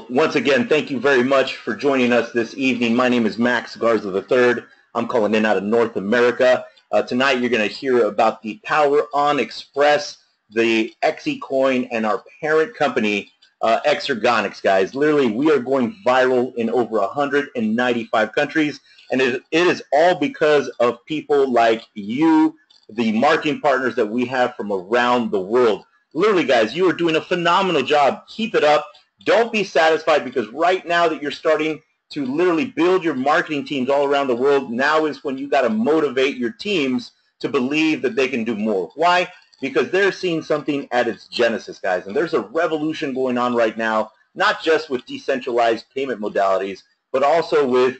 Once again, thank you very much for joining us this evening. My name is Max Garza III. I'm calling in out of North America. Tonight you're going to hear about the Power On Xpress, the XECoin, and our parent company, Xergonics, guys. Literally, we are going viral in over 195 countries, and it is all because of people like you, the marketing partners that we have from around the world. Literally, guys, you are doing a phenomenal job. Keep it up. Don't be satisfied, because right now that you're starting to literally build your marketing teams all around the world, now is when you got to motivate your teams to believe that they can do more. Why? Because they're seeing something at its genesis, guys. And there's a revolution going on right now, not just with decentralized payment modalities, but also with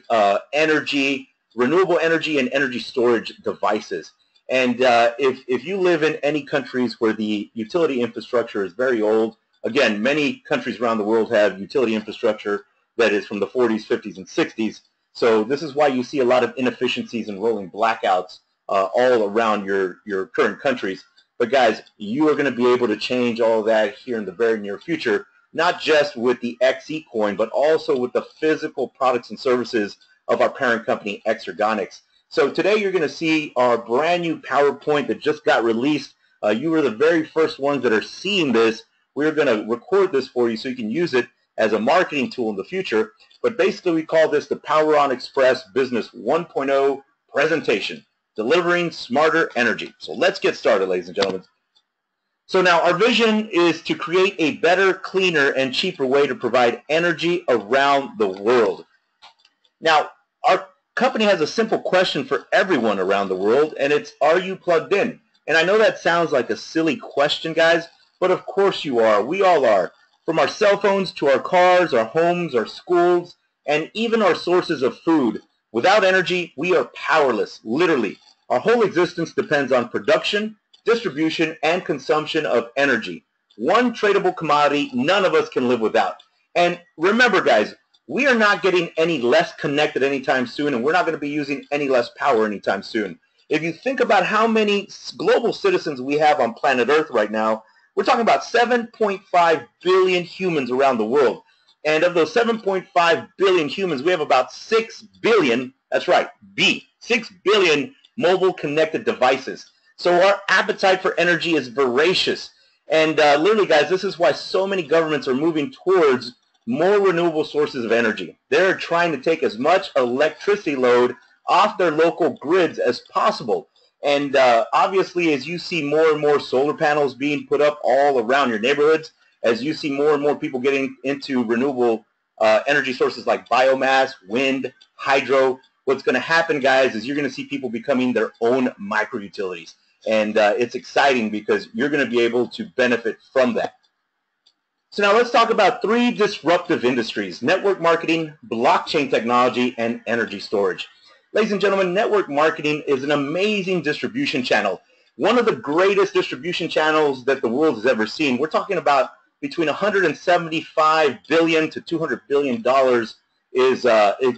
energy, renewable energy, and energy storage devices. And if you live in any countries where the utility infrastructure is very old, again, many countries around the world have utility infrastructure that is from the 40s, 50s, and 60s. So this is why you see a lot of inefficiencies and rolling blackouts all around your current countries. But guys, you are going to be able to change all of that here in the very near future, not just with the XECoin, but also with the physical products and services of our parent company, Xergonics. So today you're going to see our brand new PowerPoint that just got released. You were the very first ones that are seeing this. We're going to record this for you so you can use it as a marketing tool in the future. But basically, we call this the Power On Xpress Business 1.0 presentation, delivering smarter energy. So let's get started, ladies and gentlemen. So now our vision is to create a better, cleaner, and cheaper way to provide energy around the world. Now, our company has a simple question for everyone around the world, and it's, are you plugged in? And I know that sounds like a silly question, guys, but of course you are. We all are. From our cell phones to our cars, our homes, our schools, and even our sources of food. Without energy, we are powerless, literally. Our whole existence depends on production, distribution, and consumption of energy. One tradable commodity none of us can live without. And remember, guys, we are not getting any less connected anytime soon, and we're not going to be using any less power anytime soon. If you think about how many global citizens we have on planet Earth right now, we're talking about 7.5 billion humans around the world. And of those 7.5 billion humans, we have about 6 billion, that's right, 6 billion mobile connected devices. So our appetite for energy is voracious. And literally, guys, this is why so many governments are moving towards more renewable sources of energy. They're trying to take as much electricity load off their local grids as possible. And obviously, as you see more and more solar panels being put up all around your neighborhoods, as you see more and more people getting into renewable energy sources like biomass, wind, hydro, what's going to happen, guys, is you're going to see people becoming their own micro-utilities. And it's exciting because you're going to be able to benefit from that. So now let's talk about 3 disruptive industries: network marketing, blockchain technology, and energy storage. Ladies and gentlemen, network marketing is an amazing distribution channel. One of the greatest distribution channels that the world has ever seen. We're talking about between $175 billion to $200 billion is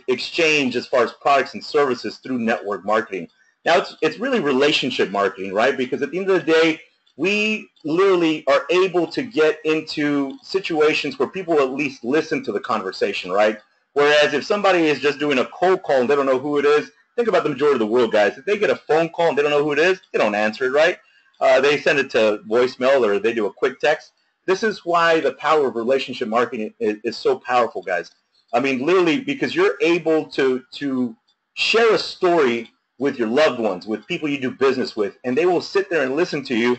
exchange as far as products and services through network marketing. Now, it's really relationship marketing, right? Because at the end of the day, we literally are able to get into situations where people at least listen to the conversation, right? Whereas if somebody is just doing a cold call and they don't know who it is, think about the majority of the world, guys. If they get a phone call and they don't know who it is, they don't answer it, right? They send it to voicemail or they do a quick text. This is why the power of relationship marketing is so powerful, guys. I mean, literally, because you're able to share a story with your loved ones, with people you do business with, and they will sit there and listen to you.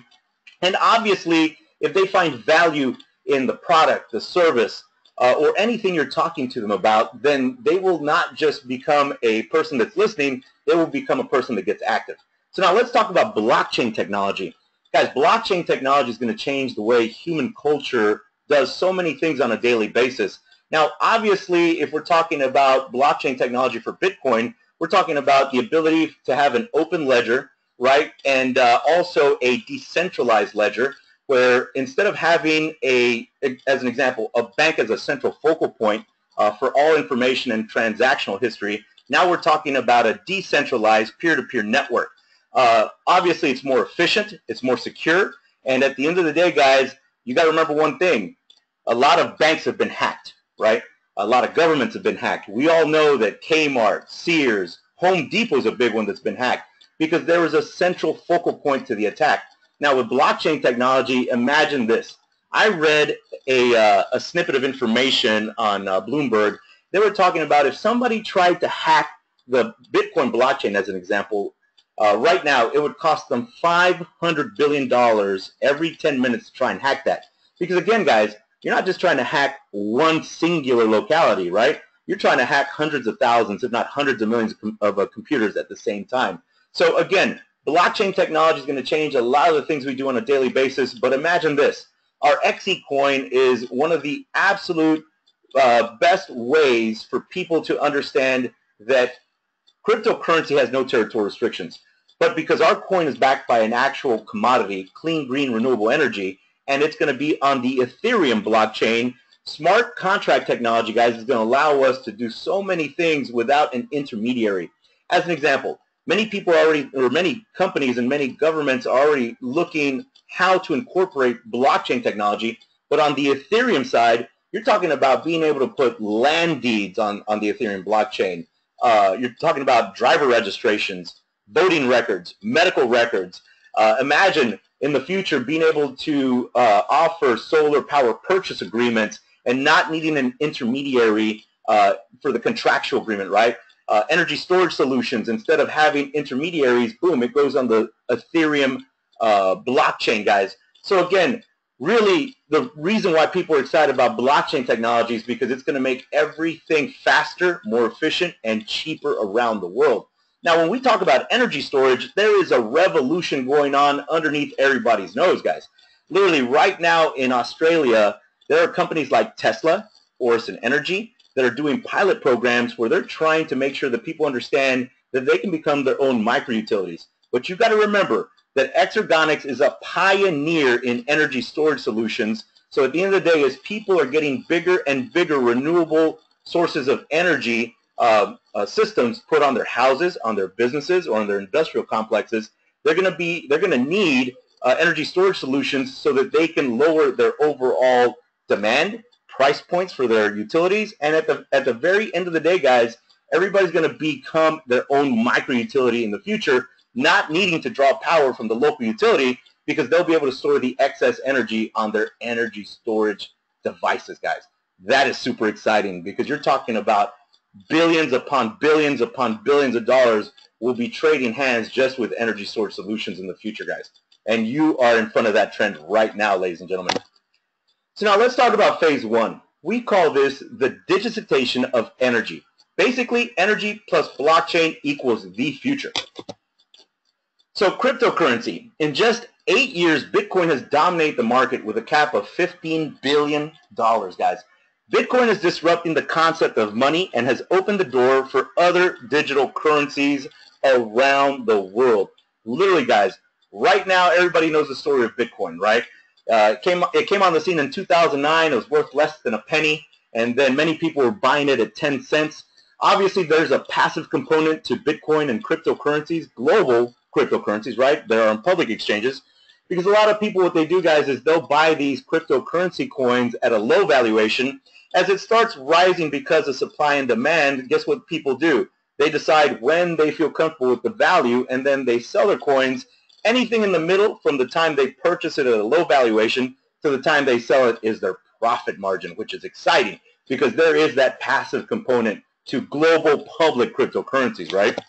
And obviously, if they find value in the product, the service, or anything you're talking to them about, then they will not just become a person that's listening, they will become a person that gets active. So now let's talk about blockchain technology. Guys, blockchain technology is going to change the way human culture does so many things on a daily basis. Now, obviously, if we're talking about blockchain technology for Bitcoin, we're talking about the ability to have an open ledger, right, and also a decentralized ledger, where instead of having as an example, a bank as a central focal point for all information and transactional history, now we're talking about a decentralized peer-to-peer network. Obviously, it's more efficient, it's more secure, and at the end of the day, guys, you got to remember one thing. A lot of banks have been hacked. right? A lot of governments have been hacked. We all know that Kmart, Sears, Home Depot is a big one that's been hacked because there was a central focal point to the attack. Now with blockchain technology, imagine this. I read a snippet of information on Bloomberg. They were talking about if somebody tried to hack the Bitcoin blockchain, as an example, right now it would cost them $500 billion every 10 minutes to try and hack that. Because again, guys, you're not just trying to hack one singular locality, right? You're trying to hack hundreds of thousands, if not hundreds of millions of computers at the same time. So again, blockchain technology is going to change a lot of the things we do on a daily basis, but imagine this. Our XECoin is one of the absolute best ways for people to understand that cryptocurrency has no territorial restrictions. But because our coin is backed by an actual commodity, clean, green, renewable energy, and it's going to be on the Ethereum blockchain, smart contract technology, guys, is going to allow us to do so many things without an intermediary. As an example, many people already, or many companies and many governments are already looking how to incorporate blockchain technology, but on the Ethereum side, you're talking about being able to put land deeds on the Ethereum blockchain. You're talking about driver registrations, voting records, medical records. Imagine in the future being able to offer solar power purchase agreements and not needing an intermediary for the contractual agreement, right? Energy storage solutions, instead of having intermediaries, boom, it goes on the Ethereum blockchain, guys. So again, really the reason why people are excited about blockchain technology is because it's going to make everything faster, more efficient, and cheaper around the world. Now, when we talk about energy storage, there is a revolution going on underneath everybody's nose, guys. Literally right now in Australia, there are companies like Tesla, Orison Energy, that are doing pilot programs where they're trying to make sure that people understand that they can become their own micro-utilities. But you've got to remember that Exergonics is a pioneer in energy storage solutions. So at the end of the day, as people are getting bigger and bigger renewable sources of energy systems put on their houses, on their businesses, or on their industrial complexes, they're going to need energy storage solutions so that they can lower their overall demand, price points for their utilities, and at the very end of the day, guys, everybody's going to become their own micro-utility in the future, not needing to draw power from the local utility because they'll be able to store the excess energy on their energy storage devices, guys. That is super exciting because you're talking about billions upon billions upon billions of dollars will be trading hands just with energy storage solutions in the future, guys. And you are in front of that trend right now, ladies and gentlemen. So now let's talk about phase one. We call this the digitization of energy. Basically, energy plus blockchain equals the future. So cryptocurrency. In just 8 years, Bitcoin has dominated the market with a cap of $15 billion, guys. Bitcoin is disrupting the concept of money and has opened the door for other digital currencies around the world. Literally, guys, right now everybody knows the story of Bitcoin, right? It came on the scene in 2009. It was worth less than a penny, and then many people were buying it at 10 cents. Obviously, there's a passive component to Bitcoin and cryptocurrencies, global cryptocurrencies, right? They're on public exchanges, because a lot of people, what they do, guys, is they'll buy these cryptocurrency coins at a low valuation. As it starts rising because of supply and demand, guess what people do? They decide when they feel comfortable with the value, and then they sell their coins. Anything in the middle, from the time they purchase it at a low valuation to the time they sell it, is their profit margin, which is exciting because there is that passive component to global public cryptocurrencies, right?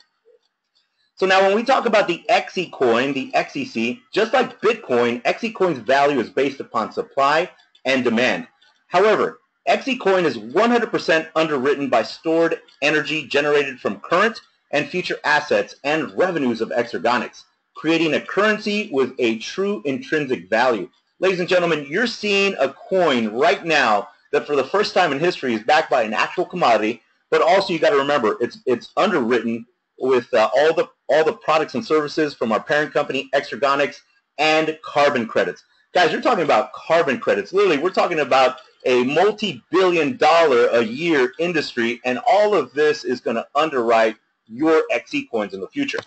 So now when we talk about the XECoin, the XEC, just like Bitcoin, XECoin's value is based upon supply and demand. However, XECoin is 100% underwritten by stored energy generated from current and future assets and revenues of Exergonics, creating a currency with a true intrinsic value. Ladies and gentlemen, you're seeing a coin right now that for the first time in history is backed by an actual commodity, but also you got to remember it's underwritten with all the products and services from our parent company, Exergonics, and carbon credits. Guys, you're talking about carbon credits. Literally, we're talking about a multi-billion-dollar a year industry, and all of this is going to underwrite your XECoins in the future.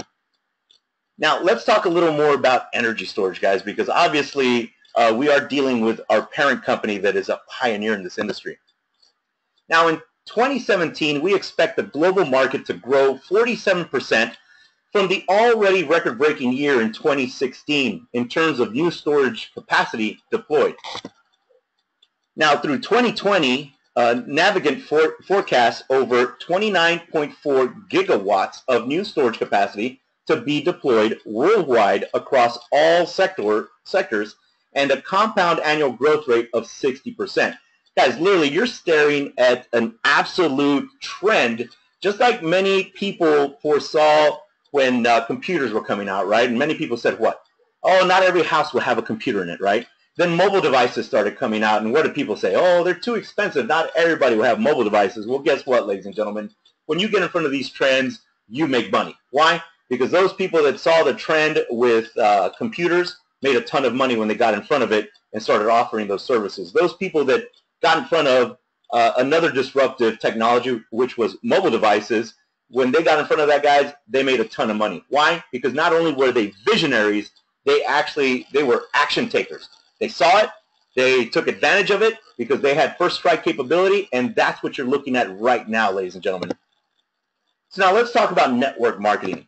Now, let's talk a little more about energy storage, guys, because obviously we are dealing with our parent company that is a pioneer in this industry. Now in 2017, we expect the global market to grow 47% from the already record-breaking year in 2016 in terms of new storage capacity deployed. Now through 2020, Navigant forecasts over 29.4 gigawatts of new storage capacity to be deployed worldwide across all sectors and a compound annual growth rate of 60%. Guys, literally, you're staring at an absolute trend, just like many people foresaw when computers were coming out, right? And many people said, what? Oh, not every house will have a computer in it, right? Then mobile devices started coming out, and what did people say? Oh, they're too expensive. Not everybody will have mobile devices. Well, guess what, ladies and gentlemen? When you get in front of these trends, you make money. Why? Because those people that saw the trend with computers made a ton of money when they got in front of it and started offering those services. Those people that got in front of another disruptive technology, which was mobile devices, when they got in front of that, guys, they made a ton of money. Why? Because not only were they visionaries, they were action takers. They saw it, they took advantage of it because they had first strike capability, and that's what you're looking at right now, ladies and gentlemen. So now let's talk about network marketing.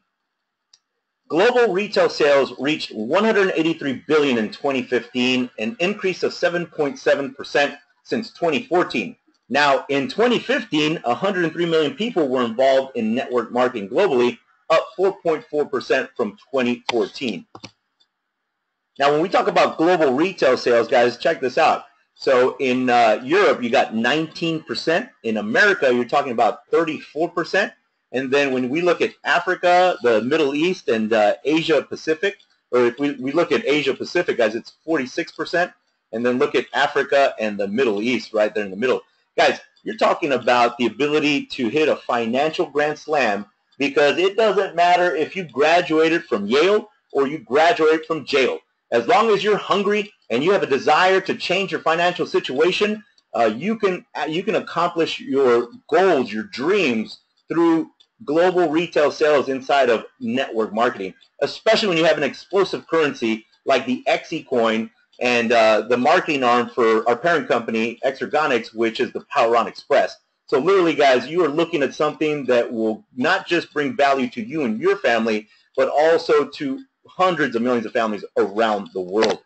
Global retail sales reached $183 billion in 2015, an increase of 7.7% since 2014. Now, in 2015, 103 million people were involved in network marketing globally, up 4.4% from 2014. Now, when we talk about global retail sales, guys, check this out. So in Europe, you got 19%. In America, you're talking about 34%. And then when we look at Africa, the Middle East, and Asia Pacific, or if we look at Asia Pacific, guys, it's 46%. And then look at Africa and the Middle East right there in the middle. Guys, you're talking about the ability to hit a financial grand slam, because it doesn't matter if you graduated from Yale or you graduated from jail. As long as you're hungry and you have a desire to change your financial situation, you can accomplish your goals, your dreams, through global retail sales inside of network marketing, especially when you have an explosive currency like the XECoin and the marketing arm for our parent company, Xergonics, which is the Power On Xpress. So literally, guys, you are looking at something that will not just bring value to you and your family, but also to hundreds of millions of families around the world.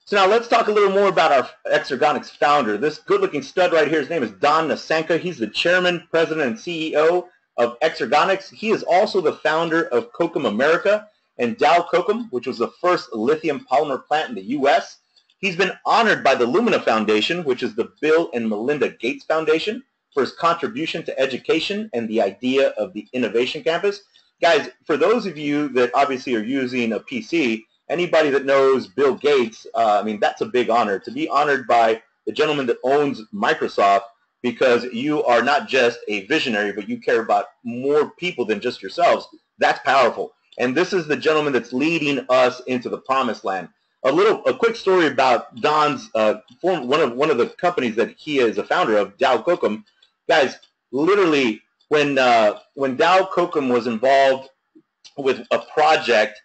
So now let's talk a little more about our Xergonics founder. This good-looking stud right here, his name is Don Nasanka. He's the chairman, president, and CEO of Xergonics. He is also the founder of Kokum America and Dow Kokum, which was the first lithium polymer plant in the U.S. He's been honored by the Lumina Foundation, which is the Bill and Melinda Gates Foundation, for his contribution to education and the idea of the Innovation Campus. Guys, for those of you that obviously are using a PC, anybody that knows Bill Gates, I mean, that's a big honor. To be honored by the gentleman that owns Microsoft, because you are not just a visionary, but you care about more people than just yourselves, that's powerful. And this is the gentleman that's leading us into the promised land. A quick story about Don's one of the companies that he is a founder of, Dow Kokum. Guys, literally, when Dow Kokum was involved with a project,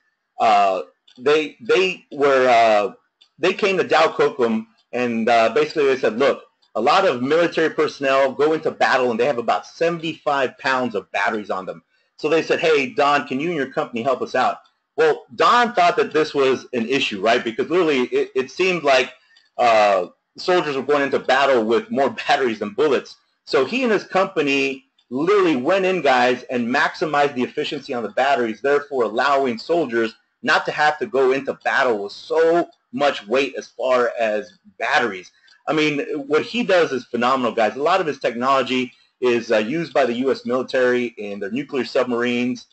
they came to Dow Kokum and basically they said, look, a lot of military personnel go into battle and they have about 75 pounds of batteries on them. So they said, hey, Don, can you and your company help us out? Well, Don thought that this was an issue, right? Because literally it seemed like soldiers were going into battle with more batteries than bullets. So he and his company literally went in, guys, and maximized the efficiency on the batteries, therefore allowing soldiers not to have to go into battle with so much weight as far as batteries. I mean, what he does is phenomenal, guys. A lot of his technology is used by the U.S. military in their nuclear submarines,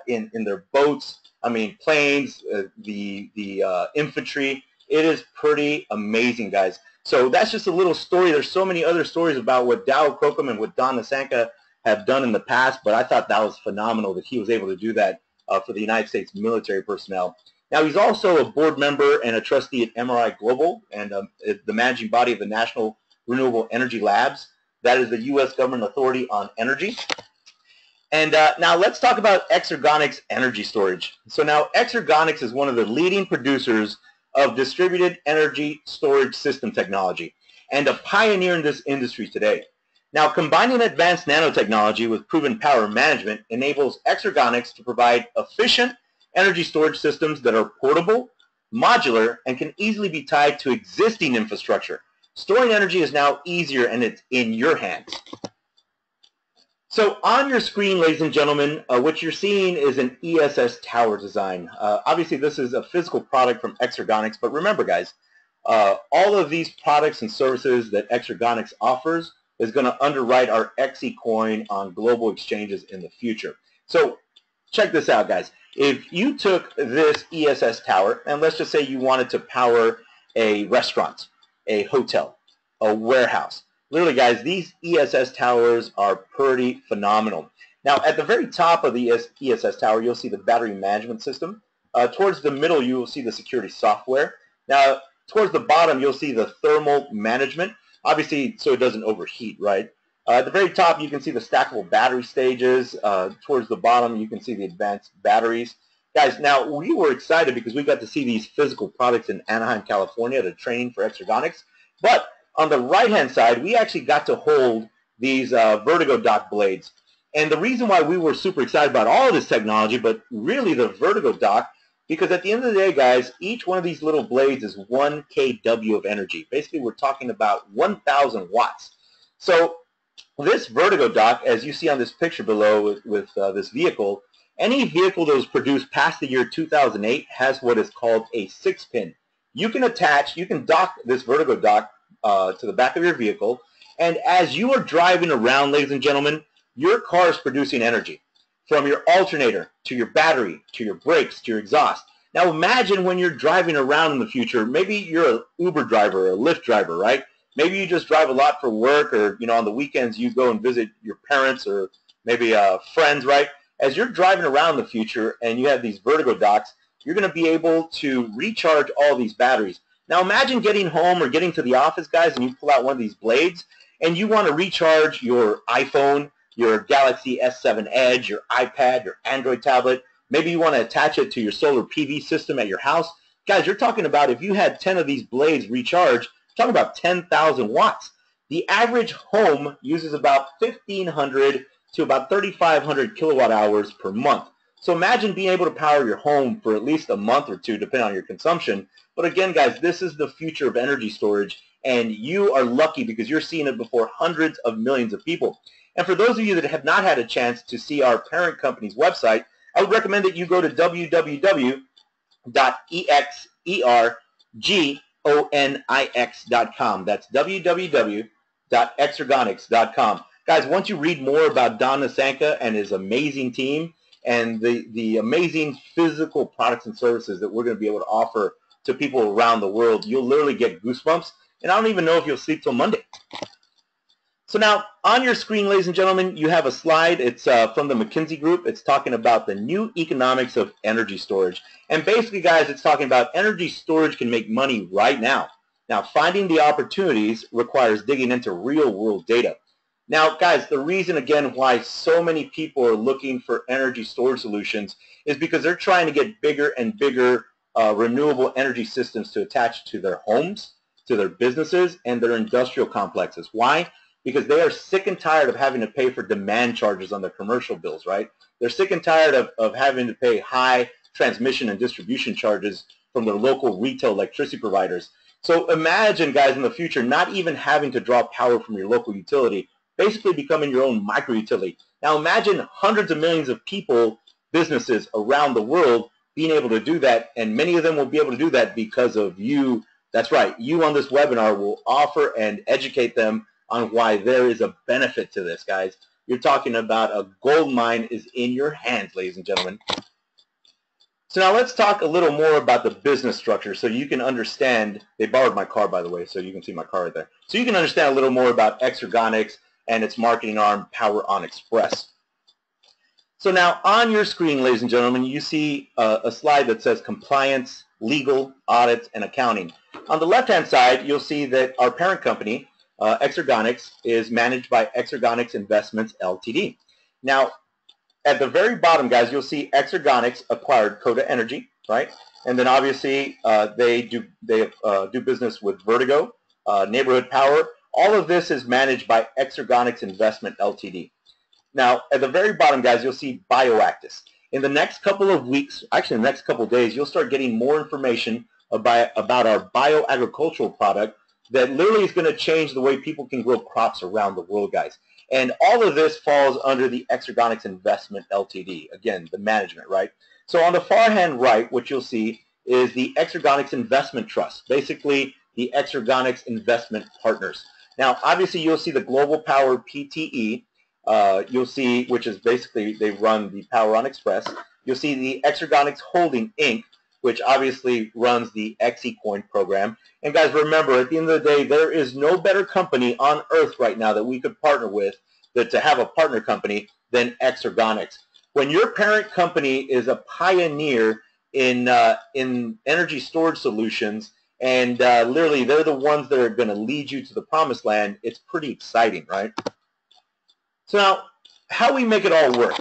in their boats, I mean, planes, the infantry. It is pretty amazing, guys. So that's just a little story. There's so many other stories about what Dow Kokum and what Don Nasanka have done in the past, but I thought that was phenomenal that he was able to do that for the United States military personnel. Now, he's also a board member and a trustee at MRI Global and the managing body of the National Renewable Energy Labs. That is the U.S. government authority on energy. And now let's talk about Xergonics energy storage. So now Xergonics is one of the leading producers of distributed energy storage system technology and a pioneer in this industry today. Now, combining advanced nanotechnology with proven power management enables Xergonics to provide efficient energy storage systems that are portable, modular, and can easily be tied to existing infrastructure. Storing energy is now easier, and it's in your hands. So on your screen, ladies and gentlemen, what you're seeing is an ESS tower design. Obviously, this is a physical product from Xergonics, but remember, guys, all of these products and services that Xergonics offers is going to underwrite our XECoin on global exchanges in the future. So check this out, guys. If you took this ESS tower, and let's just say you wanted to power a restaurant, a hotel, a warehouse. Literally, guys, these ESS towers are pretty phenomenal. Now, at the very top of the ESS tower, you'll see the battery management system. Towards the middle, you will see the security software. Now, towards the bottom, you'll see the thermal management. Obviously, so it doesn't overheat, right? At the very top, you can see the stackable battery stages. Towards the bottom, you can see the advanced batteries. Guys, now, we were excited because we got to see these physical products in Anaheim, California at a training for Xergonics. But on the right-hand side, we actually got to hold these vertigo dock blades. And the reason why we were super excited about all of this technology, but really the vertigo dock, because at the end of the day, guys, each one of these little blades is 1 kW of energy. Basically, we're talking about 1,000 watts. So this vertigo dock, as you see on this picture below with this vehicle, any vehicle that was produced past the year 2008 has what is called a 6-pin. You can dock this vertigo dock to the back of your vehicle, and as you are driving around, ladies and gentlemen, your car is producing energy. From your alternator, to your battery, to your brakes, to your exhaust. Now imagine when you're driving around in the future, maybe you're an Uber driver or a Lyft driver, right? Maybe you just drive a lot for work, or on the weekends you go and visit your parents or maybe friends, right? As you're driving around in the future and you have these vertigo docks, you're going to be able to recharge all these batteries. Now imagine getting home or getting to the office, guys, and you pull out one of these blades and you want to recharge your iPhone, your Galaxy S7 Edge, your iPad, your Android tablet. Maybe you want to attach it to your solar PV system at your house. Guys, you're talking about if you had 10 of these blades recharged, you're talking about 10,000 watts. The average home uses about 1,500 to about 3,500 kilowatt hours per month. So imagine being able to power your home for at least a month or two, depending on your consumption. But again, guys, this is the future of energy storage, and you are lucky because you're seeing it before hundreds of millions of people. And for those of you that have not had a chance to see our parent company's website, I would recommend that you go to www.exergonix.com. That's www.exergonics.com. Guys, once you read more about Don Nasanka and his amazing team and the amazing physical products and services that we're going to be able to offer to people around the world, you'll literally get goosebumps. And I don't even know if you'll sleep till Monday. So now, on your screen, ladies and gentlemen, you have a slide. It's from the McKinsey Group. It's talking about the new economics of energy storage. And basically, guys, it's talking about energy storage can make money right now. Now, finding the opportunities requires digging into real-world data. Now, guys, the reason, again, why so many people are looking for energy storage solutions is because they're trying to get bigger and bigger renewable energy systems to attach to their homes, to their businesses, and their industrial complexes. Why? Because they are sick and tired of having to pay for demand charges on their commercial bills, right? They're sick and tired of having to pay high transmission and distribution charges from their local retail electricity providers. So imagine, guys, in the future, not even having to draw power from your local utility, basically becoming your own micro utility. Now imagine hundreds of millions of people, businesses around the world being able to do that, and many of them will be able to do that because of you. That's right, you on this webinar will offer and educate them on why there is a benefit to this, guys. You're talking about a gold mine is in your hands, ladies and gentlemen. So now let's talk a little more about the business structure so you can understand. They borrowed my car, by the way, so you can see my car right there. So you can understand a little more about Xergonics and its marketing arm, Power on Express. So now on your screen, ladies and gentlemen, you see a slide that says compliance, legal, audits, and accounting. On the left-hand side, you'll see that our parent company, Xergonics, is managed by Xergonics Investments Ltd. Now, at the very bottom, guys, you'll see Xergonics acquired Coda Energy, right? And then obviously they do business with Vertigo, Neighborhood Power, All of this is managed by Exergonics Investment Ltd. Now, at the very bottom, guys, you'll see Bioactus. In the next couple of weeks, actually in the next couple of days, you'll start getting more information about our bioagricultural product that literally is going to change the way people can grow crops around the world, guys. And all of this falls under the Exergonics Investment Ltd. Again, the management, right? So on the far hand right, what you'll see is the Exergonics Investment Trust, basically the Exergonics Investment Partners. Now, obviously, you'll see the Global Power PTE. You'll see, which is basically, they run the Power on Express. You'll see the Exergonics Holding, Inc., which obviously runs the XECoin program. And guys, remember, at the end of the day, there is no better company on earth right now that we could partner with, to have a partner company, than Exergonics. When your parent company is a pioneer in energy storage solutions, and literally they're the ones that are going to lead you to the promised land, it's pretty exciting, right? So now, how we make it all work.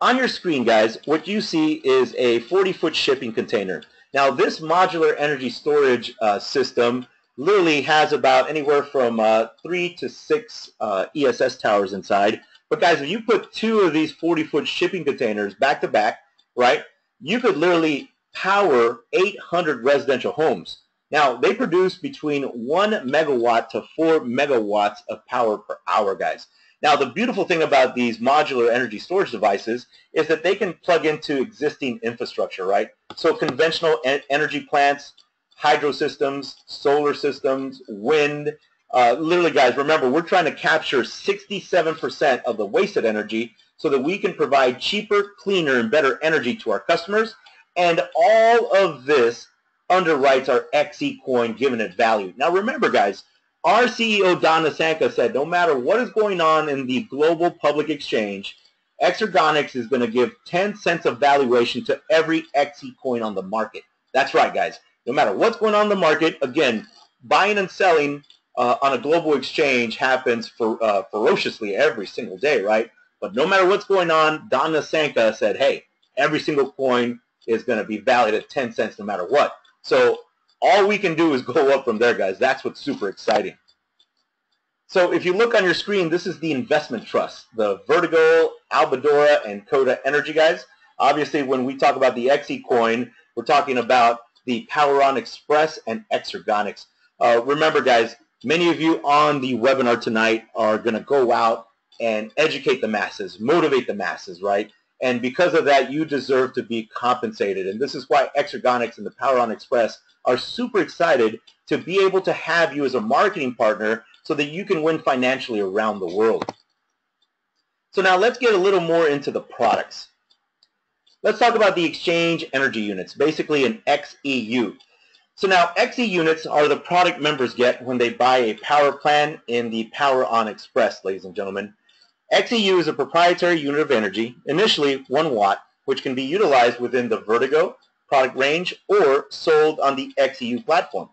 On your screen, guys, what you see is a 40-foot shipping container. Now, this modular energy storage system literally has about anywhere from 3 to 6 ESS towers inside. But guys, if you put 2 of these 40-foot shipping containers back to back, right, you could literally power 800 residential homes. Now, they produce between 1 megawatt to 4 megawatts of power per hour, guys. Now, the beautiful thing about these modular energy storage devices is that they can plug into existing infrastructure, right? So conventional energy plants, hydro systems, solar systems, wind. Literally, guys, remember, we're trying to capture 67% of the wasted energy so that we can provide cheaper, cleaner, and better energy to our customers. And all of this underwrites our XECoin, giving it value. Now, remember, guys, our CEO, Don Nasanka, said no matter what is going on in the global public exchange, Exergonics is going to give 10 cents of valuation to every XECoin on the market. That's right, guys. No matter what's going on in the market, again, buying and selling on a global exchange happens ferociously every single day, right? But no matter what's going on, Don Nasanka said, hey, every single coin is going to be valued at 10 cents no matter what. So all we can do is go up from there, guys. That's what's super exciting. So if you look on your screen, this is the investment trust, the Vertigo, Albadora, and Coda Energy, guys. Obviously, when we talk about the XECoin, we're talking about the Power on Express and Exergonics. Remember, guys, many of you on the webinar tonight are going to go out and educate the masses, motivate the masses, right? And because of that, you deserve to be compensated. And this is why Exergonics and the Power on Express are super excited to be able to have you as a marketing partner so that you can win financially around the world. So now let's get a little more into the products. Let's talk about the exchange energy units, basically an XEU. So now XE units are the product members get when they buy a power plan in the Power on Express, ladies and gentlemen. XEU is a proprietary unit of energy, initially 1 watt, which can be utilized within the Vertigo product range or sold on the XEU platform.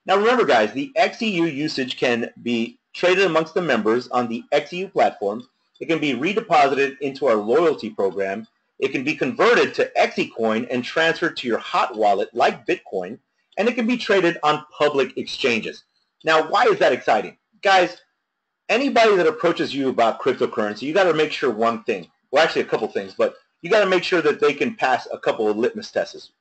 Now remember, guys, the XEU usage can be traded amongst the members on the XEU platform. It can be redeposited into our loyalty program. It can be converted to XECoin and transferred to your hot wallet like Bitcoin, and it can be traded on public exchanges. Now, why is that exciting? Guys, anybody that approaches you about cryptocurrency, you got to make sure one thing, well, actually a couple things, but you got to make sure that they can pass a couple of litmus tests,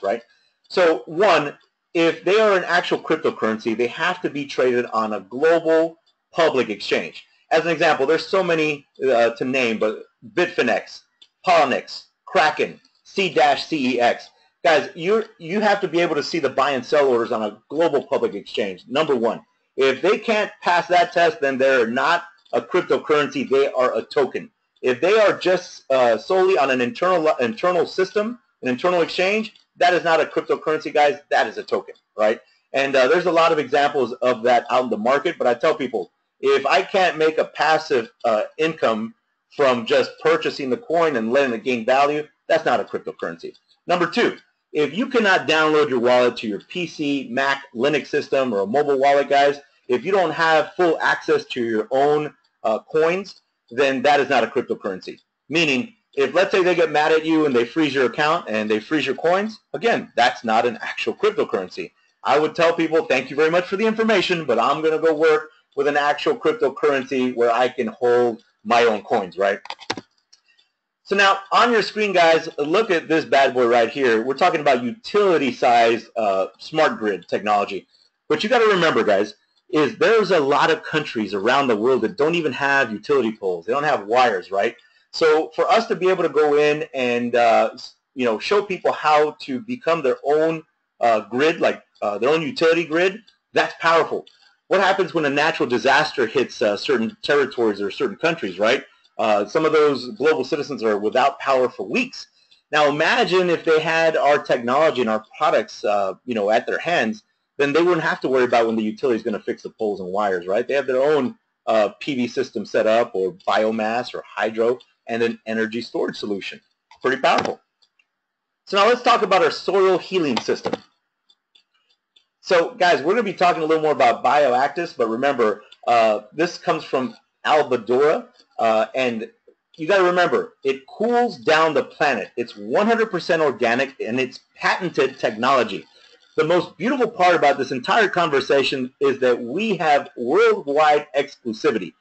right? So one, if they are an actual cryptocurrency, they have to be traded on a global public exchange. As an example, there's so many to name, but Bitfinex, Poloniex, Kraken, C-CEX. Guys, you have to be able to see the buy and sell orders on a global public exchange, number one. If they can't pass that test, then they're not a cryptocurrency, they are a token. If they are just solely on an internal system, an internal exchange, that is not a cryptocurrency, guys, that is a token, right? And there's a lot of examples of that out in the market, but I tell people, if I can't make a passive income from just purchasing the coin and letting it gain value, that's not a cryptocurrency. Number two, if you cannot download your wallet to your PC, Mac, Linux system, or a mobile wallet, guys, if you don't have full access to your own coins, then that is not a cryptocurrency. Meaning, if let's say they get mad at you and they freeze your account and they freeze your coins, again, that's not an actual cryptocurrency. I would tell people, thank you very much for the information, but I'm going to go work with an actual cryptocurrency where I can hold my own coins, right? So now on your screen, guys, look at this bad boy right here. We're talking about utility-size smart grid technology. What you got to remember, guys, is there's a lot of countries around the world that don't even have utility poles. They don't have wires, right? So for us to be able to go in and show people how to become their own grid, like their own utility grid, that's powerful. What happens when a natural disaster hits certain territories or certain countries, right? Some of those global citizens are without power for weeks. Now imagine if they had our technology and our products, at their hands, then they wouldn't have to worry about when the utility is going to fix the poles and wires, right? They have their own PV system set up, or biomass, or hydro, and an energy storage solution. Pretty powerful. So now let's talk about our soil healing system. So guys, we're going to be talking a little more about bioactives, but remember, this comes from Albadora, and you got to remember, it cools down the planet. It's 100% organic, and it's patented technology. The most beautiful part about this entire conversation is that we have worldwide exclusivity.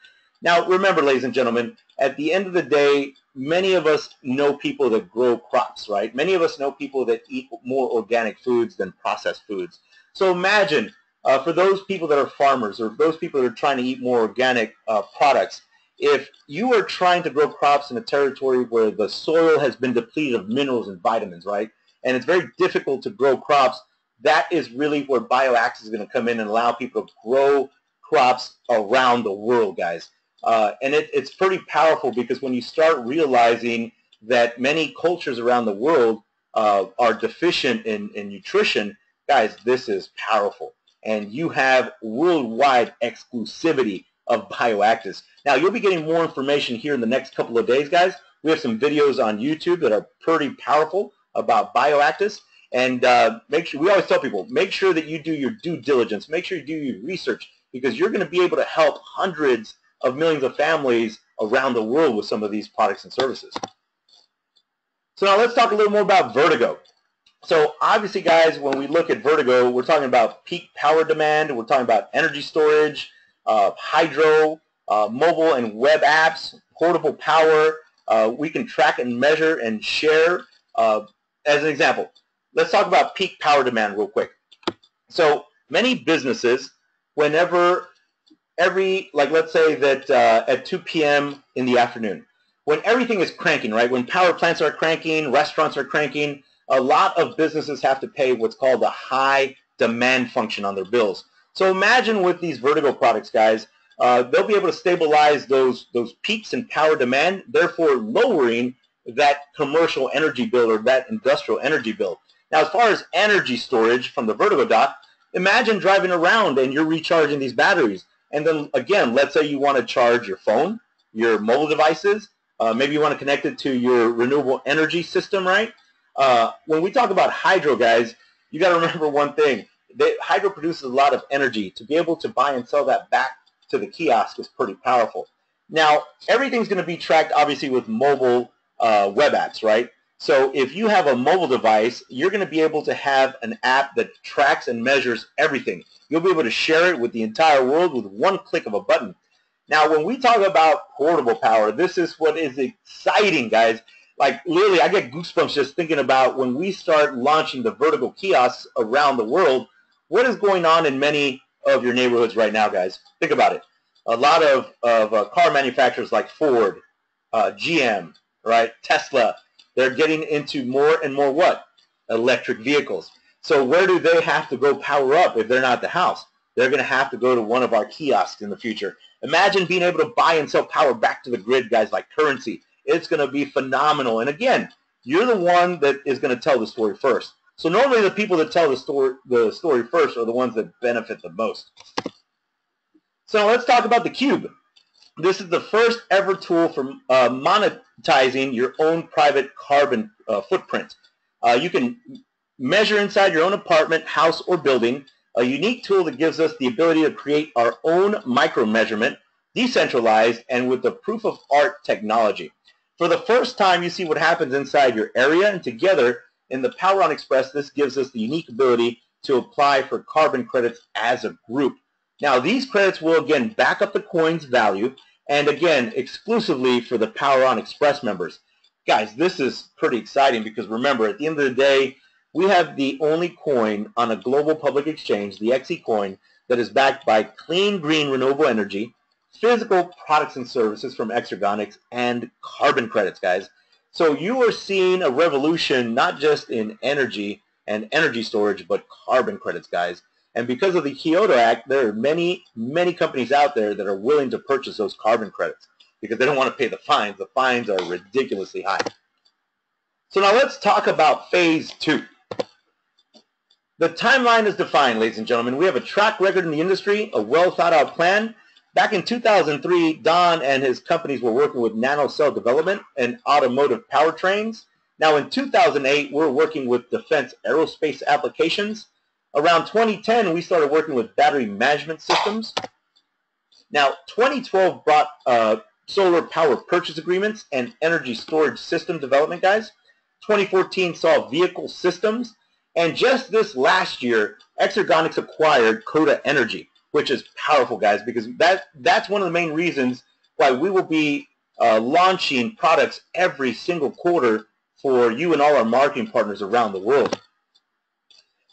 Now, remember, ladies and gentlemen, at the end of the day, many of us know people that grow crops, right? Many of us know people that eat more organic foods than processed foods. So imagine, for those people that are farmers, or those people that are trying to eat more organic products, if you are trying to grow crops in a territory where the soil has been depleted of minerals and vitamins, right? And it's very difficult to grow crops, that is really where bioactives is going to come in and allow people to grow crops around the world, guys. And it's pretty powerful, because when you start realizing that many cultures around the world are deficient in nutrition, guys, this is powerful. And you have worldwide exclusivity of bioactives. Now, you'll be getting more information here in the next couple of days, guys. We have some videos on YouTube that are pretty powerful about bioactives. And make sure, we always tell people, make sure that you do your due diligence. Make sure you do your research, because you're going to be able to help hundreds of millions of families around the world with some of these products and services. So now let's talk a little more about Vertigo. So obviously, guys, when we look at Vertigo, we're talking about peak power demand. We're talking about energy storage, hydro, mobile and web apps, portable power. We can track and measure and share. As an example, let's talk about peak power demand real quick. So many businesses, whenever let's say that at 2 p.m. in the afternoon, when everything is cranking, right? When power plants are cranking, restaurants are cranking, a lot of businesses have to pay what's called a high demand function on their bills. So imagine with these Vertigo products, guys, they'll be able to stabilize those peaks in power demand, therefore lowering that commercial energy bill or that industrial energy bill. Now, as far as energy storage from the Vertigo dock, imagine driving around and you're recharging these batteries. And then, again, let's say you want to charge your phone, your mobile devices. Maybe you want to connect it to your renewable energy system, right? When we talk about hydro, guys, you got to remember one thing. Hydro produces a lot of energy. To be able to buy and sell that back to the kiosk is pretty powerful. Now, everything's going to be tracked, obviously, with mobile web apps, right? So if you have a mobile device, you're going to be able to have an app that tracks and measures everything. You'll be able to share it with the entire world with one click of a button. Now, when we talk about portable power, this is what is exciting, guys. Like, literally, I get goosebumps just thinking about when we start launching the Vertigo kiosks around the world. What is going on in many of your neighborhoods right now, guys? Think about it. A lot of car manufacturers like Ford, GM, right, Tesla, they're getting into more and more what? Electric vehicles. So where do they have to go power up if they're not at the house? They're going to have to go to one of our kiosks in the future. Imagine being able to buy and sell power back to the grid, guys, like currency. It's going to be phenomenal. And again, you're the one that is going to tell the story first. So normally the people that tell the story first are the ones that benefit the most. So let's talk about the Cube. This is the first ever tool for monetizing your own private carbon footprint. You can measure inside your own apartment, house, or building, a unique tool that gives us the ability to create our own micro-measurement, decentralized, and with the proof-of-art technology. For the first time, you see what happens inside your area, and together, in the Power on Xpress, this gives us the unique ability to apply for carbon credits as a group. Now, these credits will again back up the coin's value, and again, exclusively for the Power On Express members. Guys, this is pretty exciting because remember, at the end of the day, we have the only coin on a global public exchange, the XECoin, that is backed by clean, green, renewable energy, physical products and services from Exergonics, and carbon credits, guys. So you are seeing a revolution not just in energy and energy storage, but carbon credits, guys. And because of the Kyoto Act, there are many, many companies out there that are willing to purchase those carbon credits because they don't want to pay the fines. The fines are ridiculously high. So now let's talk about phase 2. The timeline is defined, ladies and gentlemen. We have a track record in the industry, a well-thought-out plan. Back in 2003, Don and his companies were working with nanocell development and automotive powertrains. Now in 2008, we're working with defense aerospace applications. Around 2010, we started working with battery management systems. Now 2012 brought solar power purchase agreements and energy storage system development, guys. 2014 saw vehicle systems. And just this last year, Exergonics acquired Coda Energy, which is powerful, guys, because that's one of the main reasons why we will be launching products every single quarter for you and all our marketing partners around the world.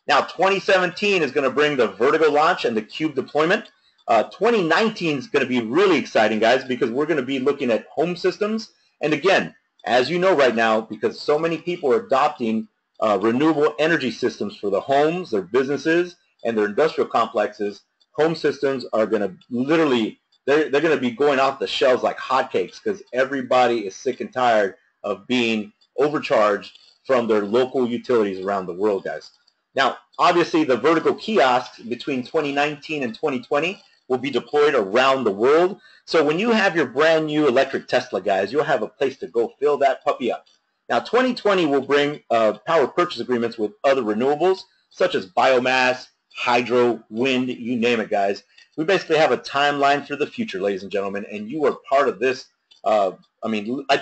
Now, 2017 is going to bring the Vertigo launch and the Cube deployment. 2019 is going to be really exciting, guys, because we're going to be looking at home systems. And again, as you know right now, because so many people are adopting renewable energy systems for the homes, their businesses, and their industrial complexes, home systems are going to literally, they're going to be going off the shelves like hotcakes because everybody is sick and tired of being overcharged from their local utilities around the world, guys. Now, obviously, the Vertigo kiosks between 2019 and 2020 will be deployed around the world. So when you have your brand new electric Tesla, guys, you'll have a place to go fill that puppy up. Now, 2020 will bring power purchase agreements with other renewables, such as biomass, hydro, wind, you name it, guys. We basically have a timeline for the future, ladies and gentlemen, and you are part of this. I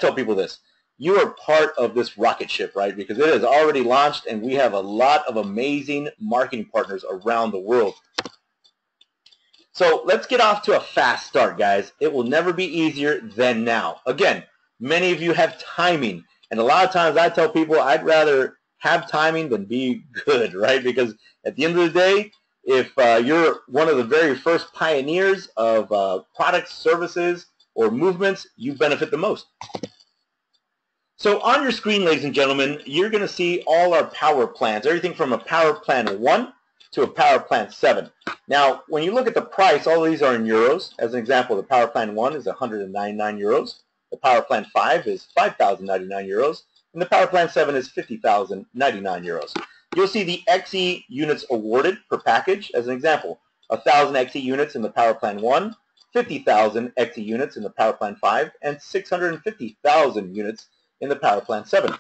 tell people this. You are part of this rocket ship, right? Because it has already launched, and we have a lot of amazing marketing partners around the world. So let's get off to a fast start, guys. It will never be easier than now. Again, many of you have timing, and a lot of times I tell people I'd rather have timing than be good, right? Because at the end of the day, if you're one of the very first pioneers of products, services, or movements, you benefit the most. So on your screen, ladies and gentlemen, you're going to see all our power plans, everything from a power plan 1 to a power plan 7. Now, when you look at the price, all of these are in euros. As an example, the power plan 1 is 199 euros. The power plan 5 is 5,099 euros. And the power plan 7 is 50,099 euros. You'll see the XE units awarded per package. As an example, 1,000 XE units in the power plan 1, 50,000 XE units in the power plan 5, and 650,000 units in the power plan 7.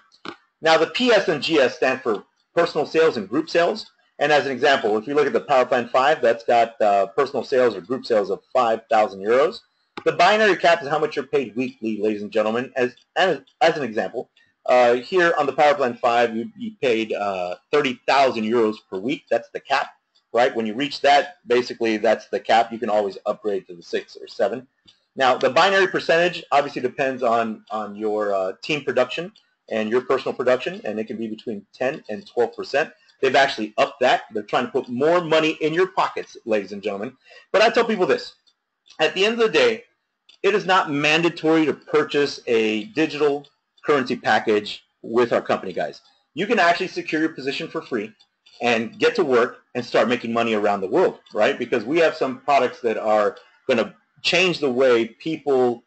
Now, the PS and GS stand for personal sales and group sales. And as an example, if you look at the power plan 5, that's got personal sales or group sales of 5,000 euros. The binary cap is how much you're paid weekly, ladies and gentlemen. As an example, here on the power plan 5, you'd be paid 30,000 euros per week. That's the cap, right? When you reach that, basically that's the cap. You can always upgrade to the 6 or 7. Now, the binary percentage obviously depends on your team production and your personal production, and it can be between 10 and 12%. They've actually upped that. They're trying to put more money in your pockets, ladies and gentlemen. But I tell people this. At the end of the day, it is not mandatory to purchase a digital currency package with our company, guys. You can actually secure your position for free and get to work and start making money around the world, right? Because we have some products that are going to change the way people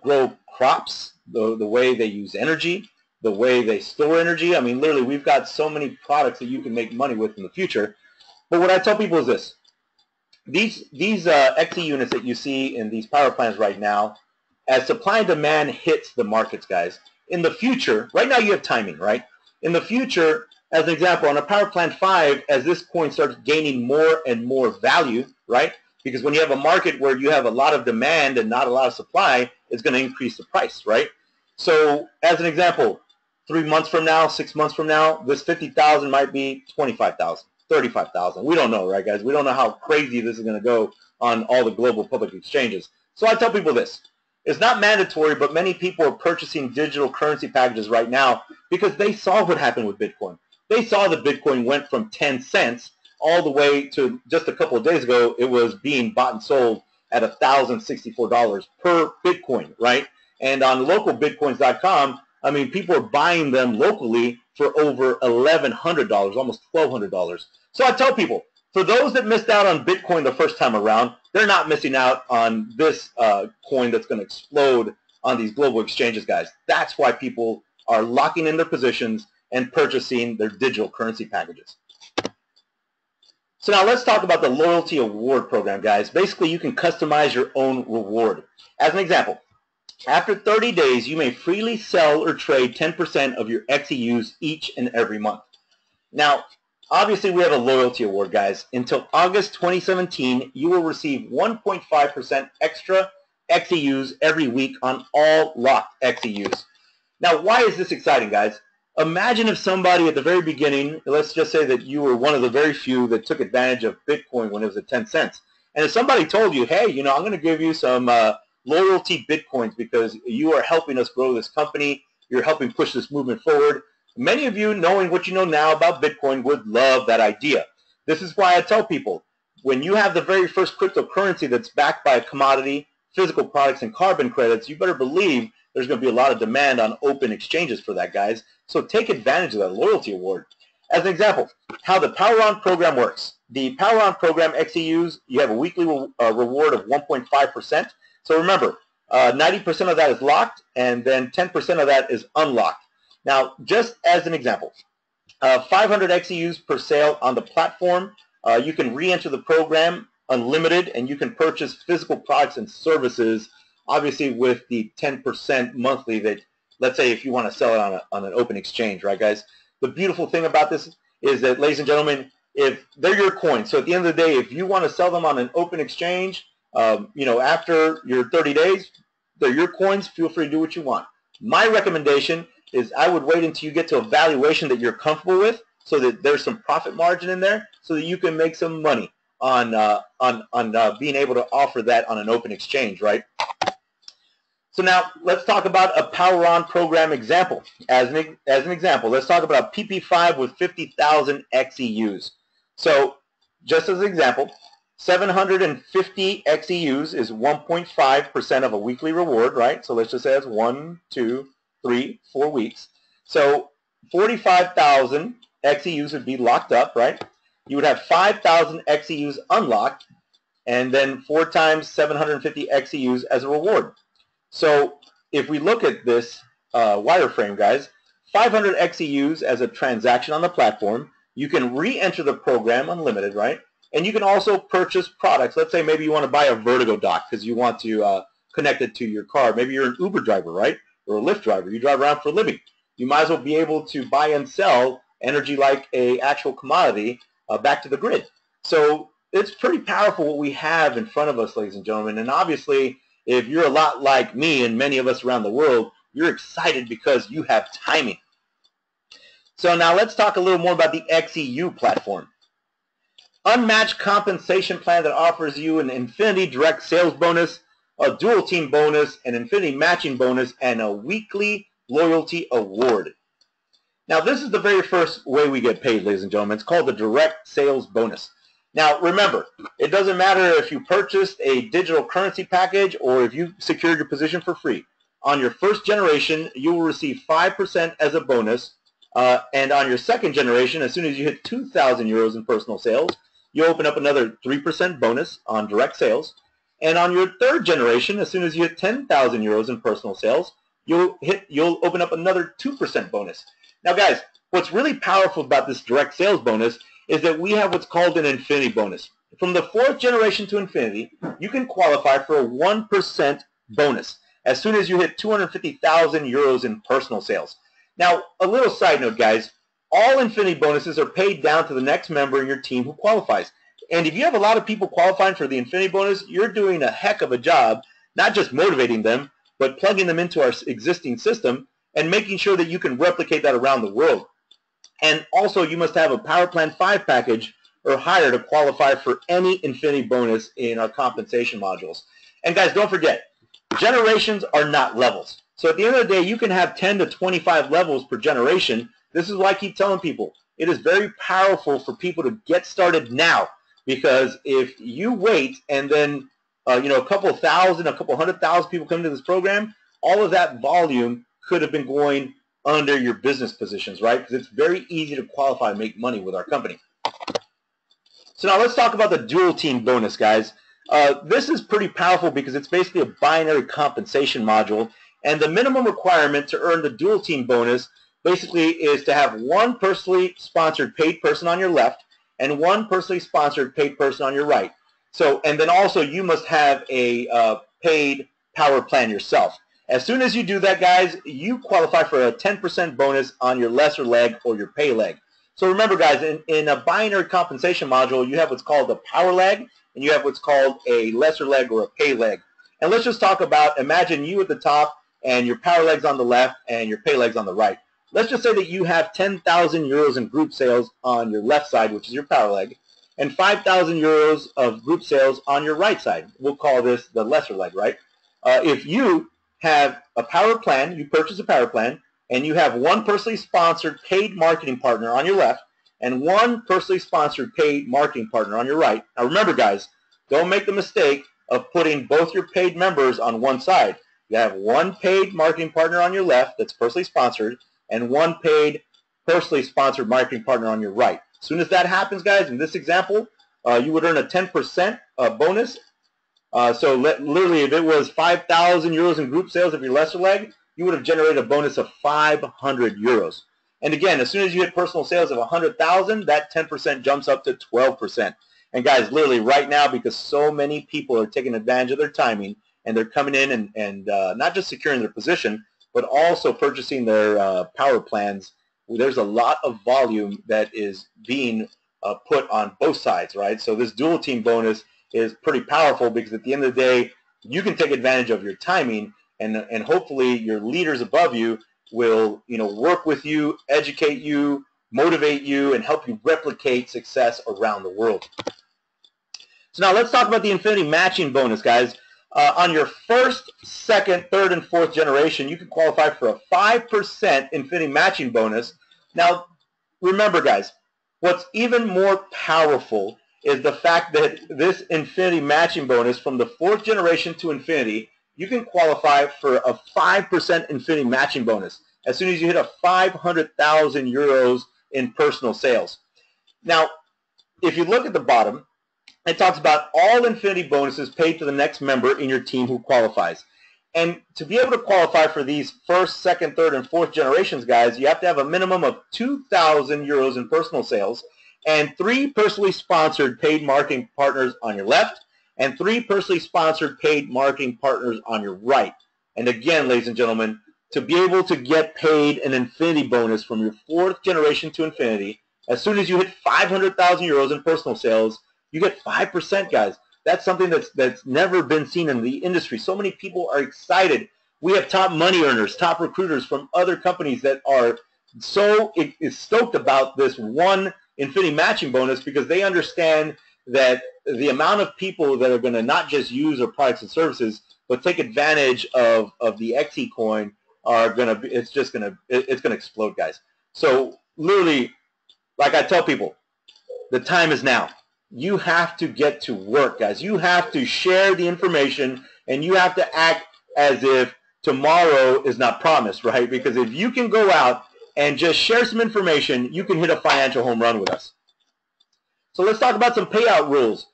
grow crops, the way they use energy, the way they store energy. I mean, literally, we've got so many products that you can make money with in the future. But what I tell people is this. These XE units that you see in these power plants right now, as supply and demand hits the markets, guys, in the future, right now you have timing, right? In the future, as an example, on a power plant 5, as this coin starts gaining more and more value, right? Because when you have a market where you have a lot of demand and not a lot of supply, it's going to increase the price, right? So as an example, 3 months from now, 6 months from now, this 50,000 might be 25,000, 35,000. We don't know, right, guys? We don't know how crazy this is going to go on all the global public exchanges. So I tell people this. It's not mandatory, but many people are purchasing digital currency packages right now because they saw what happened with Bitcoin. They saw that Bitcoin went from 10 cents all the way to just a couple of days ago, it was being bought and sold at $1,064 per Bitcoin, right? And on localbitcoins.com, I mean, people are buying them locally for over $1,100, almost $1,200. So I tell people, for those that missed out on Bitcoin the first time around, they're not missing out on this coin that's going to explode on these global exchanges, guys. That's why people are locking in their positions and purchasing their digital currency packages. So now let's talk about the loyalty award program, guys. Basically, you can customize your own reward. As an example, after 30 days, you may freely sell or trade 10% of your XEUs each and every month. Now, obviously, we have a loyalty award, guys. Until August 2017, you will receive 1.5% extra XEUs every week on all locked XEUs. Now, why is this exciting, guys? Imagine if somebody at the very beginning, let's just say that you were one of the very few that took advantage of Bitcoin when it was at 10 cents. And if somebody told you, hey, you know, I'm going to give you some loyalty Bitcoins because you are helping us grow this company, you're helping push this movement forward. Many of you, knowing what you know now about Bitcoin, would love that idea. This is why I tell people, when you have the very first cryptocurrency that's backed by a commodity, physical products, and carbon credits, you better believe there's going to be a lot of demand on open exchanges for that, guys. So take advantage of that loyalty award. As an example, how the Power On program works. The Power On program XEUs, you have a weekly reward of 1.5%. So remember, 90% of that is locked, and then 10% of that is unlocked. Now, just as an example, 500 XEUs per sale on the platform. You can re-enter the program unlimited, and you can purchase physical products and services, obviously with the 10% monthly that, let's say, if you want to sell it on an open exchange, right, guys? The beautiful thing about this is that, ladies and gentlemen, if they're your coins, so at the end of the day, if you want to sell them on an open exchange, you know, after your 30 days, they're your coins, feel free to do what you want. My recommendation is I would wait until you get to a valuation that you're comfortable with so that there's some profit margin in there so that you can make some money on being able to offer that on an open exchange, right? So now let's talk about a Power On program example. As an example, let's talk about a PP5 with 50,000 XEUs. So just as an example, 750 XEUs is 1.5% of a weekly reward, right? So let's just say that's 1, 2, 3, 4 weeks. So 45,000 XEUs would be locked up, right? You would have 5,000 XEUs unlocked, and then 4 times 750 XEUs as a reward. So if we look at this wireframe, guys, 500 XEUs as a transaction on the platform. You can re-enter the program unlimited, right? And you can also purchase products. Let's say maybe you want to buy a Vertigo dock because you want to connect it to your car. Maybe you're an Uber driver, right? Or a Lyft driver. You drive around for a living. You might as well be able to buy and sell energy like a actual commodity back to the grid. So it's pretty powerful what we have in front of us, ladies and gentlemen. And obviously, if you're a lot like me and many of us around the world, you're excited because you have timing. So now let's talk a little more about the XEU platform. Unmatched compensation plan that offers you an infinity direct sales bonus, a dual team bonus, an infinity matching bonus, and a weekly loyalty award. Now this is the very first way we get paid, ladies and gentlemen. It's called the direct sales bonus. Now remember, it doesn't matter if you purchased a digital currency package or if you secured your position for free. On your first generation, you will receive 5% as a bonus, and on your second generation, as soon as you hit 2,000 euros in personal sales, you open up another 3% bonus on direct sales. And on your third generation, as soon as you hit 10,000 euros in personal sales, you'll open up another 2% bonus. Now guys, what's really powerful about this direct sales bonus is that we have what's called an infinity bonus. From the fourth generation to infinity, you can qualify for a 1% bonus as soon as you hit 250,000 euros in personal sales. Now, a little side note, guys, all infinity bonuses are paid down to the next member in your team who qualifies. And if you have a lot of people qualifying for the infinity bonus, you're doing a heck of a job, not just motivating them, but plugging them into our existing system and making sure that you can replicate that around the world. And also, you must have a Power Plan 5 package or higher to qualify for any infinity bonus in our compensation modules. And guys, don't forget, generations are not levels. So at the end of the day, you can have 10 to 25 levels per generation. This is why I keep telling people, it is very powerful for people to get started now, because if you wait and then a couple thousand, a couple 100,000 people come into this program, all of that volume could have been going under your business positions, right? Because it's very easy to qualify and make money with our company. So now let's talk about the dual team bonus, guys. This is pretty powerful because it's basically a binary compensation module, and the minimum requirement to earn the dual team bonus basically is to have one personally sponsored paid person on your left and one personally sponsored paid person on your right. So, and then also you must have a paid power plan yourself. As soon as you do that, guys, you qualify for a 10% bonus on your lesser leg or your pay leg. So remember, guys, in a binary compensation module, you have what's called a power leg, and you have what's called a lesser leg or a pay leg. And let's just talk about, imagine you at the top and your power leg's on the left and your pay leg's on the right. Let's just say that you have 10,000 euros in group sales on your left side, which is your power leg, and 5,000 euros of group sales on your right side. We'll call this the lesser leg, right? If you have a power plan, you purchase a power plan, and you have one personally sponsored paid marketing partner on your left and one personally sponsored paid marketing partner on your right. Now remember, guys, don't make the mistake of putting both your paid members on one side. You have one paid marketing partner on your left that's personally sponsored and one paid personally sponsored marketing partner on your right. As soon as that happens, guys, in this example, you would earn a 10% bonus. So literally, if it was 5,000 euros in group sales of your lesser leg, you would have generated a bonus of 500 euros. And again, as soon as you hit personal sales of 100,000, that 10% jumps up to 12%. And guys, literally right now, because so many people are taking advantage of their timing, and they're coming in and not just securing their position, but also purchasing their power plans, there's a lot of volume that is being put on both sides, right? So this dual team bonus is pretty powerful because at the end of the day, you can take advantage of your timing, and hopefully your leaders above you will work with you, educate you, motivate you, and help you replicate success around the world. So now let's talk about the infinity matching bonus, guys. On your first, second, third, and fourth generation, you can qualify for a 5% infinity matching bonus. Now, remember, guys, what's even more powerful is the fact that this infinity matching bonus from the fourth generation to infinity, you can qualify for a 5% infinity matching bonus as soon as you hit a 500,000 euros in personal sales. Now, if you look at the bottom, it talks about all infinity bonuses paid to the next member in your team who qualifies. And to be able to qualify for these first, second, third, and fourth generations, guys, you have to have a minimum of 2,000 euros in personal sales and 3 personally sponsored paid marketing partners on your left and 3 personally sponsored paid marketing partners on your right. And again, ladies and gentlemen, to be able to get paid an infinity bonus from your fourth generation to infinity, as soon as you hit 500,000 euros in personal sales, you get 5%, guys. That's something that's never been seen in the industry. So many people are excited. We have top money earners, top recruiters from other companies that are so stoked about this one infinity matching bonus because they understand that the amount of people that are going to not just use our products and services, but take advantage of the XECoin are going to be, it's going to explode, guys. So literally, like I tell people, the time is now. You have to get to work, guys. You have to share the information, and you have to act as if tomorrow is not promised, right? Because if you can go out and just share some information, you can hit a financial home run with us. So let's talk about some payout rules.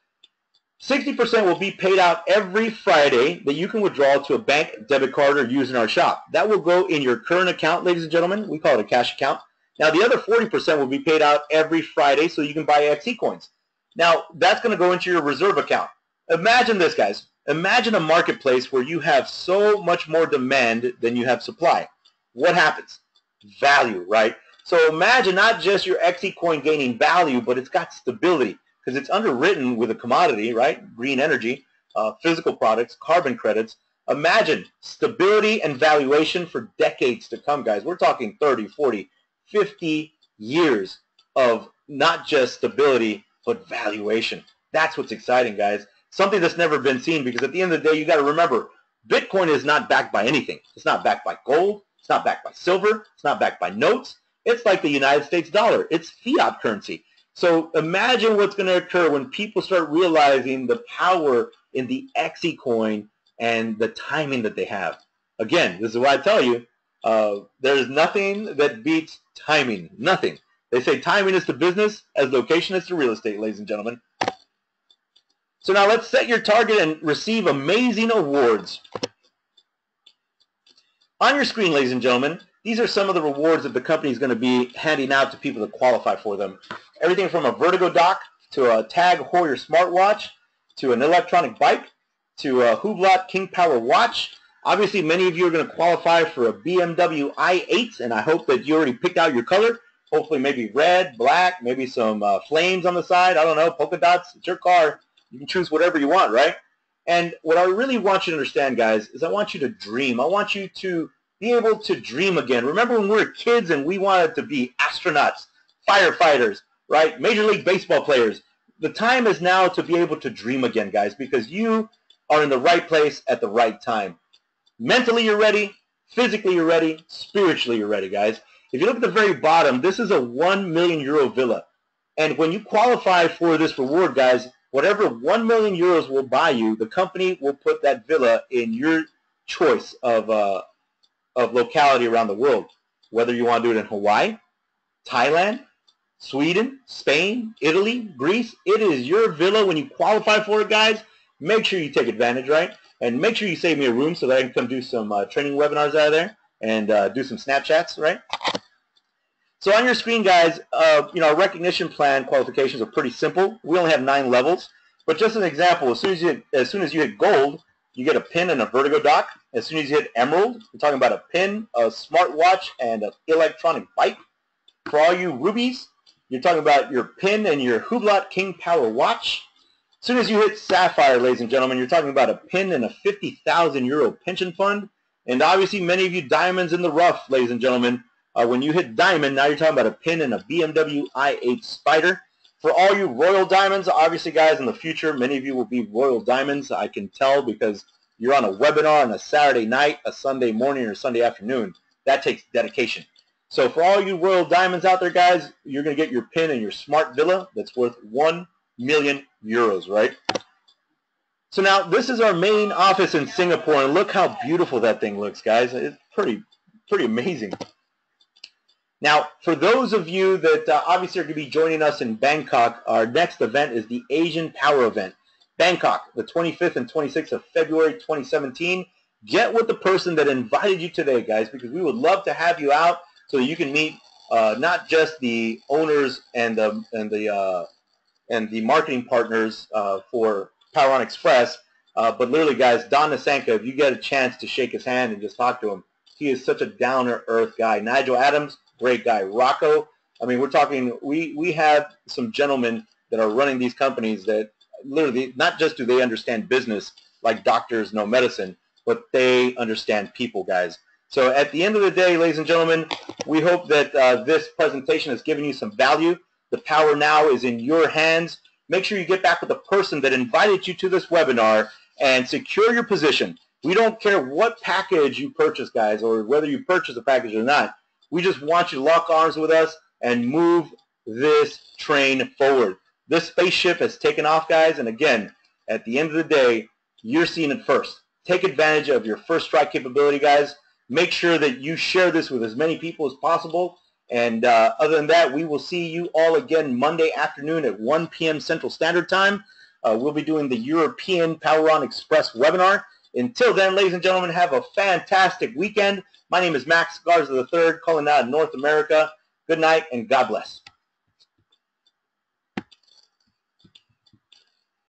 60% will be paid out every Friday that you can withdraw to a bank, debit card, or use in our shop. That will go in your current account, ladies and gentlemen. We call it a cash account. Now, the other 40% will be paid out every Friday so you can buy XECoins. Now, that's going to go into your reserve account. Imagine this, guys. Imagine a marketplace where you have so much more demand than you have supply. What happens? Value, right? So imagine not just your XECoin gaining value, but it's got stability because it's underwritten with a commodity, right? Green energy, physical products, carbon credits. Imagine stability and valuation for decades to come, guys. We're talking 30, 40, 50 years of not just stability, but valuation. That's what's exciting, guys. Something that's never been seen, because at the end of the day, you got to remember, Bitcoin is not backed by anything. It's not backed by gold. It's not backed by silver. It's not backed by notes. It's like the United States dollar. It's fiat currency. So imagine what's going to occur when people start realizing the power in the XECoin and the timing that they have. Again, this is why I tell you, there's nothing that beats timing. Nothing. They say timing is to business as location is to real estate, ladies and gentlemen. So now let's set your target and receive amazing awards. On your screen, ladies and gentlemen, these are some of the rewards that the company is going to be handing out to people that qualify for them. Everything from a Vertigo dock to a Tag Heuer smartwatch to an electronic bike to a Hublot King Power watch. Obviously, many of you are going to qualify for a BMW i8, and I hope that you already picked out your color. Hopefully maybe red, black, maybe some flames on the side. I don't know, polka dots. It's your car. You can choose whatever you want, right? And what I really want you to understand, guys, is I want you to dream. I want you to be able to dream again. Remember when we were kids and we wanted to be astronauts, firefighters, right? Major League Baseball players. The time is now to be able to dream again, guys, because you are in the right place at the right time. Mentally, you're ready. Physically, you're ready. Spiritually, you're ready, guys. If you look at the very bottom, this is a €1 million villa. And when you qualify for this reward, guys, whatever €1 million will buy you, the company will put that villa in your choice of locality around the world. Whether you want to do it in Hawaii, Thailand, Sweden, Spain, Italy, Greece, it is your villa. When you qualify for it, guys, make sure you take advantage, right? And make sure you save me a room so that I can come do some training webinars out of there and do some Snapchats, right? So on your screen, guys, our recognition plan qualifications are pretty simple. We only have 9 levels. But just an example, as soon as you hit gold, you get a pin and a Vertigo dock. As soon as you hit emerald, we're talking about a pin, a smartwatch, and an electronic bike. For all you rubies, you're talking about your pin and your Hublot King Power watch. As soon as you hit sapphire, ladies and gentlemen, you're talking about a pin and a €50,000 pension fund. And obviously, many of you diamonds in the rough, ladies and gentlemen. When you hit diamond, now you're talking about a pin and a BMW i8 Spider. For all you royal diamonds, obviously, guys, in the future, many of you will be royal diamonds. I can tell because you're on a webinar on a Saturday night, a Sunday morning, or Sunday afternoon. That takes dedication. So for all you royal diamonds out there, guys, you're going to get your pin and your smart villa that's worth €1 million, right? So now this is our main office in Singapore, and look how beautiful that thing looks, guys. It's pretty amazing. Now, for those of you that obviously are going to be joining us in Bangkok, our next event is the Asian Power Event. Bangkok, the 25th and 26th of February 2017. Get with the person that invited you today, guys, because we would love to have you out so that you can meet not just the owners and the marketing partners for Power on Xpress, but literally, guys, Don Nasenka, if you get a chance to shake his hand and just talk to him, he is such a down-to-earth guy. Nigel Adams, great guy. Rocco, I mean, we're talking, we have some gentlemen that are running these companies that literally, not just do they understand business like doctors know medicine, but they understand people, guys. So at the end of the day, ladies and gentlemen, we hope that this presentation has given you some value. The power now is in your hands. Make sure you get back with the person that invited you to this webinar and secure your position. We don't care what package you purchase, guys, or whether you purchase a package or not. We just want you to lock arms with us and move this train forward. This spaceship has taken off, guys, and again, at the end of the day, you're seeing it first. Take advantage of your first strike capability, guys. Make sure that you share this with as many people as possible. And other than that, we will see you all again Monday afternoon at 1 p.m. Central Standard Time. We'll be doing the European Power on Xpress webinar. Until then, ladies and gentlemen, have a fantastic weekend. My name is Max Garza III, calling out of North America. Good night, and God bless.